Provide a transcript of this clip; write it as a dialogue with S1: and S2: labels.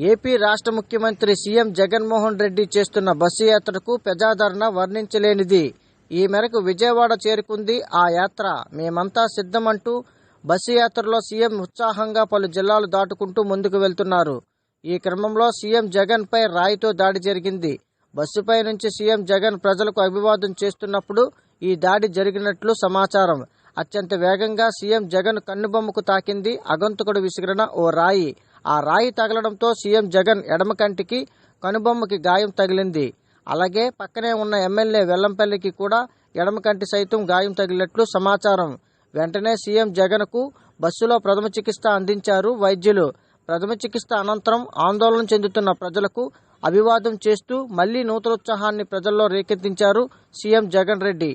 S1: AP రాష్ట్ర ముఖ్యమంత్రి CM Jaganmohan Reddy చేస్తున్న బస్సు యాత్రకు ప్రజాదరణ వర్ణించలేనిది. ఈ మేరకు విజయవాడ చేరుకుంది ఆ యాత్ర. మేమంతా సిద్ధమంటూ బస్సు యాత్రలో సీఎం ఉత్సాహంగా పలు జిల్లాలు దాటుకుంటూ ముందుకు వెళ్తున్నారు. ఈ క్రమంలో సీఎం జగన్ పై రాయితో దాడి జరిగింది. బస్సుపై నుంచి సీఎం జగన్ ప్రజలకు అభివాదం చేస్తున్నప్పుడు ఈ దాడి జరిగినట్లు సమాచారం. అత్యంత వేగంగా సీఎం జగన్ కన్నుబొమ్మకు తాకింది అగంతకుడు విసిరిన ఓ రాయి. ఆ రాయి తగలడంతో సీఎం జగన్ ఎడమ కంటికి కనుబొమ్మకి గాయం తగిలింది. అలాగే పక్కనే ఉన్న ఎమ్మెల్యే వెల్లంపల్లికి కూడా ఎడమ కంటి సైతం గాయం తగిలినట్లు సమాచారం. వెంటనే సీఎం జగన్కు బస్సులో ప్రథమ చికిత్స అందించారు వైద్యులు. ప్రథమ చికిత్స అనంతరం ఆందోళన చెందుతున్న ప్రజలకు అభివాదం చేస్తూ మళ్లీ నూతనోత్సాహాన్ని ప్రజల్లో రేకెత్తించారు సీఎం జగన్ రెడ్డి.